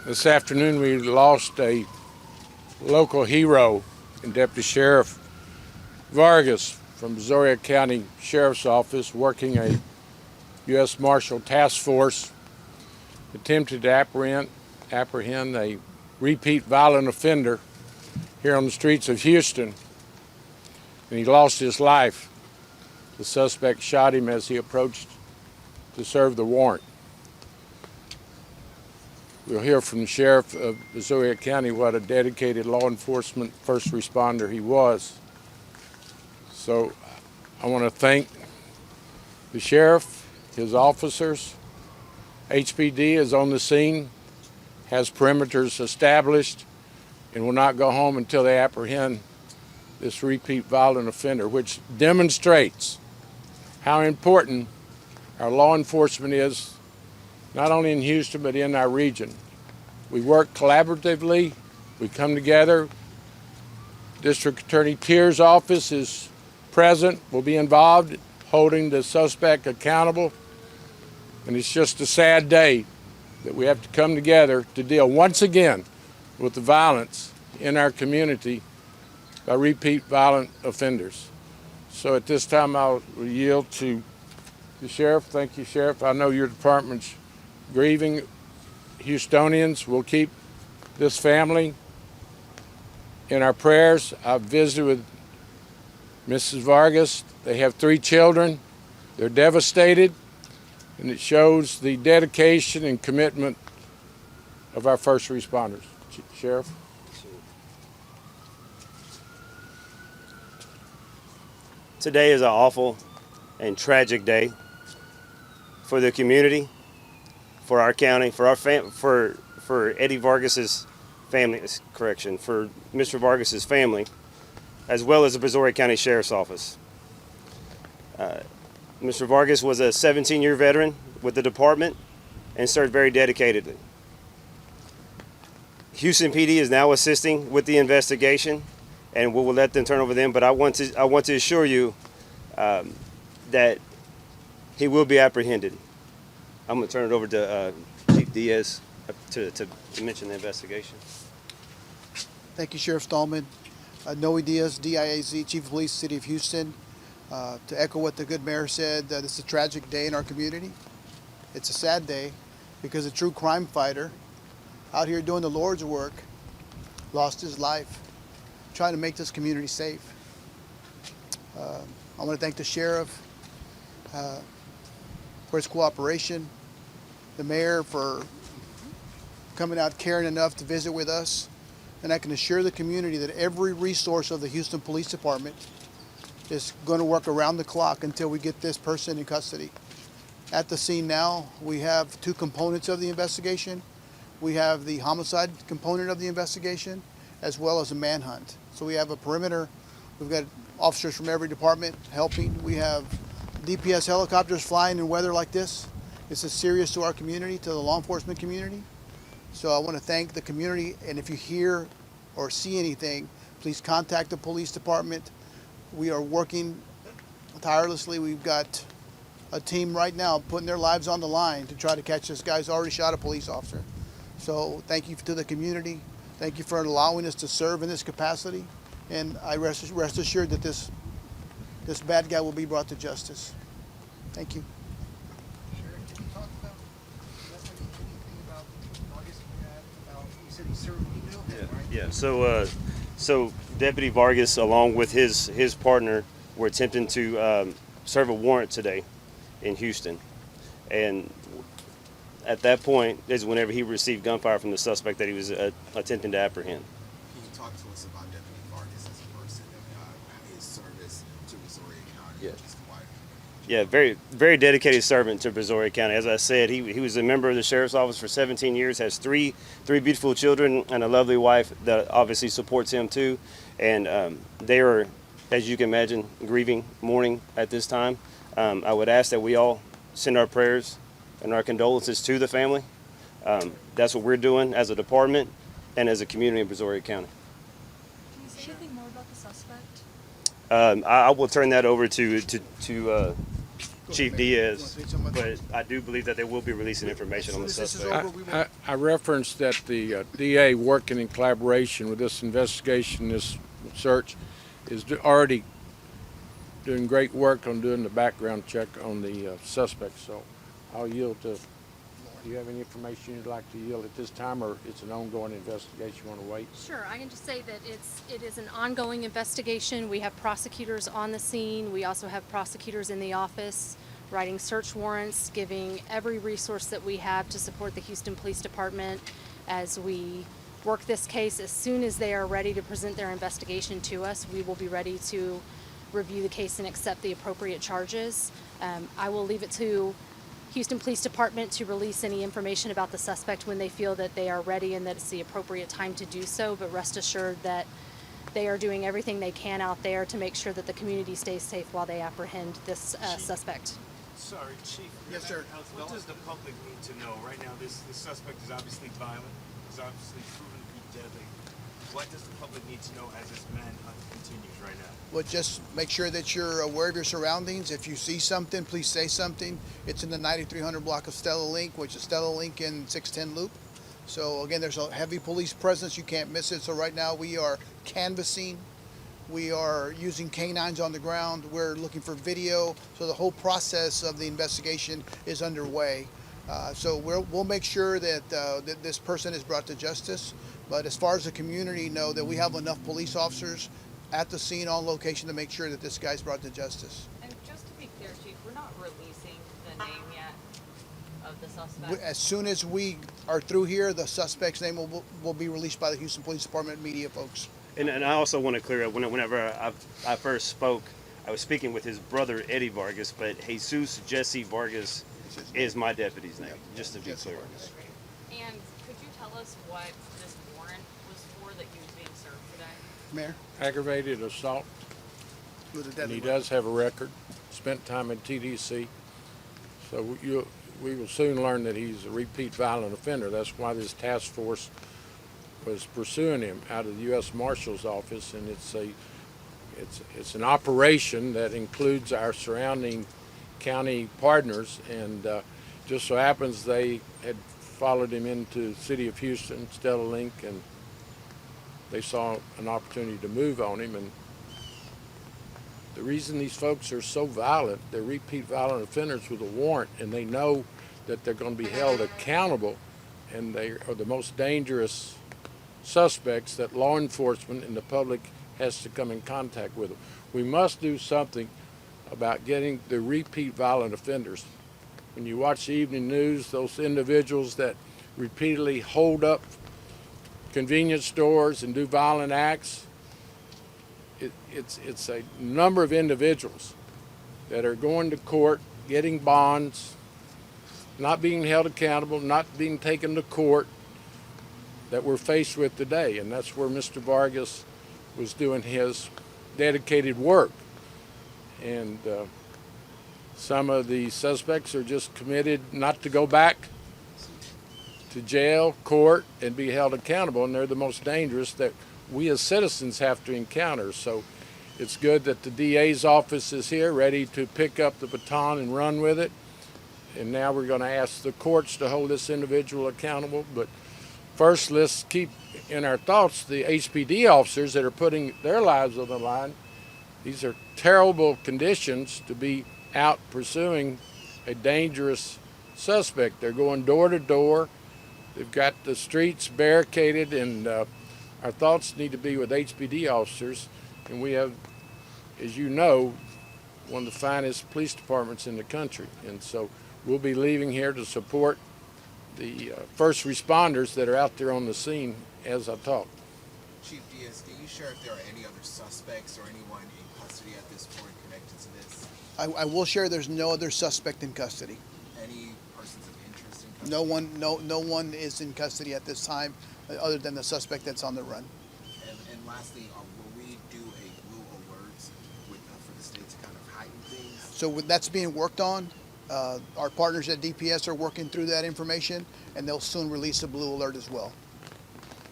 This afternoon we lost a local hero in Deputy Sheriff Vargas from Brazoria County Sheriff's Office, working a U.S. Marshal Task Force, attempted to apprehend a repeat violent offender here on the streets of Houston, and he lost his life. The suspect shot him as he approached to serve the warrant. We'll hear from the Sheriff of Brazoria County what a dedicated law enforcement first responder he was. So I want to thank the Sheriff, his officers. HPD is on the scene, has perimeters established, and will not go home until they apprehend this repeat violent offender, which demonstrates how important our law enforcement is, not only in Houston, but in our region. We work collaboratively, we come together. District Attorney Tier's office is present, will be involved, holding the suspect accountable. And it's just a sad day that we have to come together to deal once again with the violence in our community by repeat violent offenders. So at this time, I'll yield to the Sheriff. Thank you, Sheriff. I know your department's grieving. Houstonians will keep this family in our prayers. I've visited with Mrs. Vargas. They have 3 children. They're devastated, and it shows the dedication and commitment of our first responders. Sheriff? Today is an awful and tragic day for the community, for our county, for our for Eddie Vargas's family. For Mr. Vargas's family, as well as the Brazoria County Sheriff's Office. Mr. Vargas was a 17-year veteran with the department and served very dedicatedly. Houston PD is now assisting with the investigation, and we will let them turn over them. But I want to assure you that he will be apprehended. I'm going to turn it over to Chief Diaz to mention the investigation. Thank you, Sheriff Stallman. Noe Diaz, DIAZ, Chief of Police, City of Houston. To echo what the good mayor said, this is a tragic day in our community. It's a sad day because a true crime fighter out here doing the Lord's work lost his life trying to make this community safe. I want to thank the sheriff for his cooperation, the mayor for coming out caring enough to visit with us, and I can assure the community that every resource of the Houston Police Department is going to work around the clock until we get this person in custody. At the scene now, we have 2 components of the investigation. We have the homicide component of the investigation, as well as a manhunt. So we have a perimeter. We've got officers from every department helping. We have DPS helicopters flying in weather like this. This is serious to our community, to the law enforcement community. So I want to thank the community, and if you hear or see anything, please contact the police department. We are working tirelessly. We've got a team right now putting their lives on the line to try to catch this guy who's already shot a police officer. So thank you to the community. Thank you for allowing us to serve in this capacity. And I rest assured that this bad guy will be brought to justice. Thank you. Sheriff, can you talk about anything about Vargas you said he served, you know him, right? Yeah. So Deputy Vargas, along with his partner, were attempting to serve a warrant today in Houston, and at that point is whenever he received gunfire from the suspect that he was attempting to apprehend. Can you talk to us about Deputy Vargas as a person and his service to Brazoria County? Yeah. Just why? Yeah, very, very dedicated servant to Brazoria County. As I said, he was a member of the Sheriff's Office for 17 years, has three beautiful children and a lovely wife that obviously supports him too. And they are, as you can imagine, grieving, mourning at this time. I would ask that we all send our prayers and our condolences to the family. That's what we're doing as a department and as a community in Brazoria County. Can you say anything more about the suspect? I will turn that over to Chief Mayor. You wanna Diaz, say something about but I do believe that they will be releasing information on the As soon as this is suspect. over, we will- I referenced that the DA working in collaboration with this investigation, this search, is already doing great work on doing the background check on the suspect. So I'll yield to, do you have any information you'd like to yield at this time, or it's an ongoing investigation, you want to wait? Sure, I can just say that it is an ongoing investigation. We have prosecutors on the scene. We also have prosecutors in the office writing search warrants, giving every resource that we have to support the Houston Police Department as we work this case. As soon as they are ready to present their investigation to us, we will be ready to review the case and accept the appropriate charges. I will leave it to Houston Police Department to release any information about the suspect when they feel that they are ready and that it's the appropriate time to do so, but rest assured that they are doing everything they can out there to make sure that the community stays safe while they apprehend this suspect. Sorry, Chief. Yes, sir. What does the public need to know? Right now, this suspect is obviously violent. He's obviously proven to be deadly. What does the public need to know as this manhunt continues right now? Well, just make sure that you're aware of your surroundings. If you see something, please say something. It's in the 9300 block of Stella Link, which is Stella Link and 610 Loop. So again, there's a heavy police presence. You can't miss it. So right now we are canvassing. We are using canines on the ground. We're looking for video. So the whole process of the investigation is underway. So we'll make sure that, that this person is brought to justice. But as far as the community know, that we have enough police officers at the scene on location to make sure that this guy's brought to justice. And just to be clear, Chief, we're not releasing the name yet of the suspect. As soon as we are through here, the suspect's name will be released by the Houston Police Department media folks. And I also want to clear up, whenever I first spoke, I was speaking with his brother, Eddie Vargas, but Jesus Jesse Vargas is my deputy's name, just to be clear. And could you tell us what this warrant was for that he was being served today? Mayor? Aggravated assault, With a and deadly he weapon. does have a record, spent time in TDC. So we will soon learn that he's a repeat violent offender. That's why this task force was pursuing him out of the U.S. Marshal's office, and it's an operation that includes our surrounding county partners, and just so happens they had followed him into the city of Houston, Stella Link, and they saw an opportunity to move on him. And the reason these folks are so violent, they're repeat violent offenders with a warrant, and they know that they're going to be held accountable, and they are the most dangerous suspects that law enforcement and the public has to come in contact with them. We must do something about getting the repeat violent offenders. When you watch the evening news, those individuals that repeatedly hold up convenience stores and do violent acts, it's a number of individuals that are going to court, getting bonds, not being held accountable, not being taken to court, that we're faced with today. And that's where Mr. Vargas was doing his dedicated work. And some of the suspects are just committed not to go back to jail, court, and be held accountable, and they're the most dangerous that we as citizens have to encounter. So it's good that the DA's office is here, ready to pick up the baton and run with it. And now we're going to ask the courts to hold this individual accountable. But first, let's keep in our thoughts the HPD officers that are putting their lives on the line. These are terrible conditions to be out pursuing a dangerous suspect. They're going door to door. They've got the streets barricaded, and our thoughts need to be with HPD officers. And we have, as you know, one of the finest police departments in the country. And so we'll be leaving here to support the first responders that are out there on the scene as I talk. Chief Diaz, can you share if there are any other suspects or anyone in custody at this point connected to this? I will share there's no other suspect in custody. Any persons of interest in custody? No one is in custody at this time other than the suspect that's on the run. And lastly, will we do a blue alert for the state to kind of heighten things? So that's being worked on. Our partners at DPS are working through that information, and they'll soon release a blue alert as well.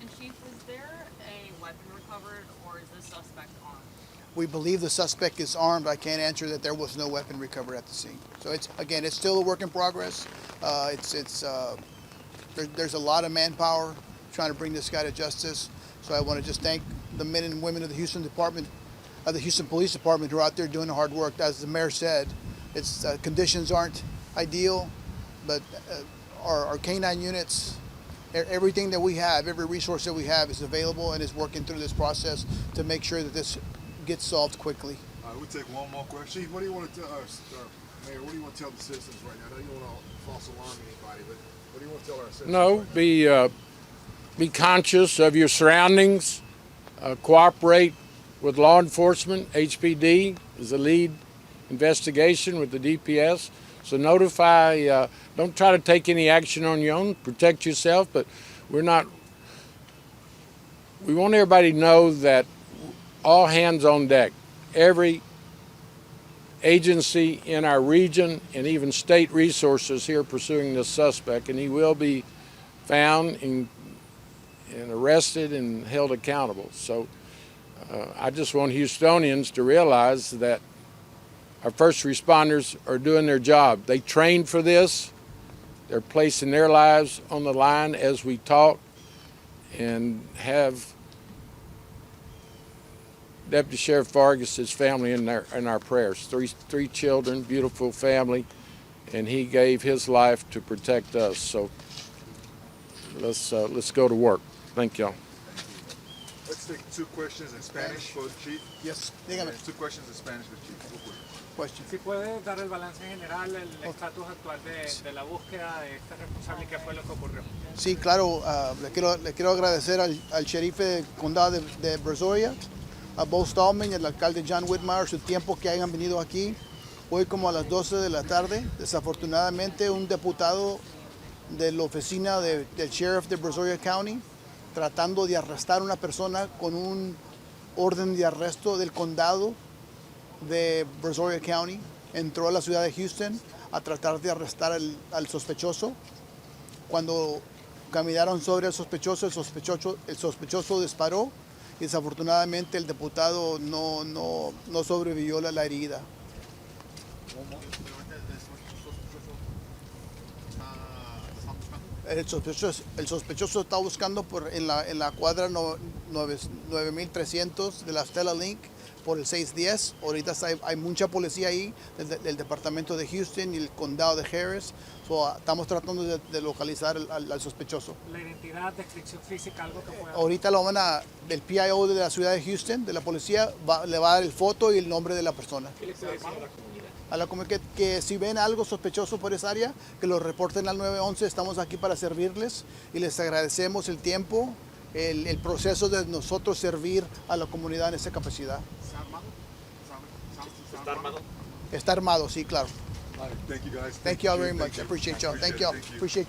And Chief, is there a weapon recovered or is this suspect armed? We believe the suspect is armed. I can't answer that there was no weapon recovered at the scene. So it's still a work in progress. There's a lot of manpower trying to bring this guy to justice. So I want to just thank the men and women of the Houston Police Department who are out there doing the hard work. As the mayor said, conditions aren't ideal, but our canine units, everything that we have, every resource that we have is available and is working through this process to make sure that this gets solved quickly. We'll take one more question. Chief, what do you want to tell Mayor, what do you want to tell the citizens right now? I know you don't want to false alarm anybody, but what do you want to tell our citizens? No, be conscious of your surroundings. Cooperate with law enforcement. HPD is the lead investigation with the DPS. So notify, don't try to take any action on your own, protect yourself, but we want everybody to know that all hands on deck. Every agency in our region and even state resources here pursuing this suspect, and he will be found and arrested and held accountable. So I just want Houstonians to realize that our first responders are doing their job. They trained for this. They're placing their lives on the line as we talk, and have Deputy Sheriff Vargas' family in our prayers. Three children, beautiful family, and he gave his life to protect us. So let's go to work. Thank y'all. Let's take two questions in Spanish for the Chief. Yes, dígame. Two questions in Spanish for the Chief. Real quick. Question. Si puede dar el balance general, el estatus actual de la búsqueda de este responsable y qué fue lo que ocurrió. Sí, claro, le quiero agradecer al sheriff del condado de Brazoria, a Bo Stallman y al alcalde John Whitmire su tiempo que hayan venido aquí. Hoy como a las 12 de la tarde, desafortunadamente un diputado de la oficina del sheriff de Brazoria County tratando de arrestar a una persona con un orden de arresto del condado de Brazoria County, entró a la ciudad de Houston a tratar de arrestar al sospechoso. Cuando caminaron sobre el sospechoso disparó y desafortunadamente el diputado no sobrevivió la herida. El sospechoso está buscando en la cuadra 9300 de la Stella Link por el 610. Ahorita hay mucha policía ahí del departamento de Houston y el condado de Harris. Estamos tratando de localizar al sospechoso. La identidad, descripción física, algo que pueda... Ahorita el PIO de la ciudad de Houston, de la policía, le va a dar el foto y el nombre de la persona. ¿Qué le puede decir a la comunidad? A la comunidad que si ven algo sospechoso por esa área, que lo reporten al 911. Estamos aquí para servirles y les agradecemos el tiempo, el proceso de nosotros servir a la comunidad en esa capacidad. ¿Está armado? Está armado, sí, claro. Thank you guys. Thank you all very much. I appreciate y'all. Thank y'all. Appreciate y'all.